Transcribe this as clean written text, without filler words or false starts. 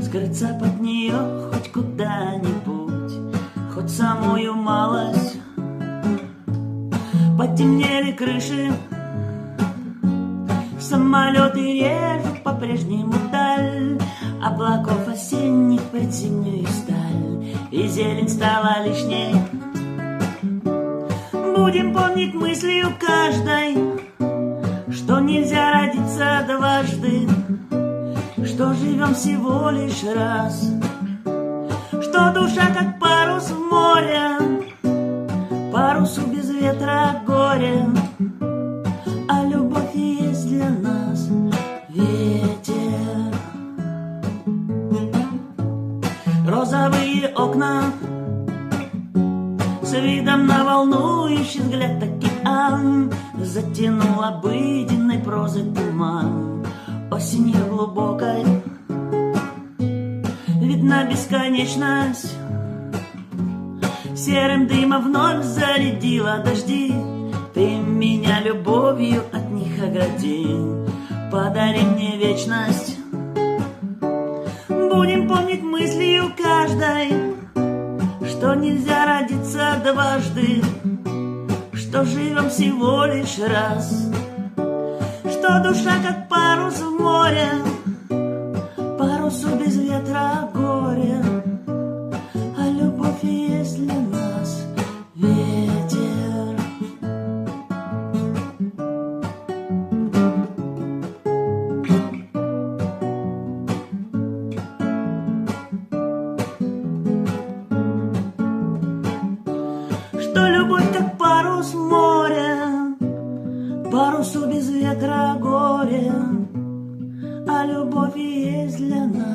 скрыться под нее хоть куда-нибудь, хоть самую малость. Потемнели крыши, самолеты режут по-прежнему даль облаков осенних предзимнюю сталь, и зелень стала лишней. Будем помнить мыслью каждой, что нельзя родиться дважды, что живем всего лишь раз, что душа как парус в море, парусу без ветра горе, а любовь и есть для нас ветер. Розовые окна с видом на волнующий взгляд океан затянул обыденной прозы туман. Осенью глубокой видна бесконечность, серым дымом вновь зарядила дожди. Ты меня любовью от них огради, подари мне вечность. Будем помнить мыслью каждой, что нельзя родиться дважды, что живем всего лишь раз, что душа как парус в море, парусу без ветра горе, а любовь и есть для нас ветер. Что любовь как парус в море, парусу без ветра горе, а любовь и есть для нас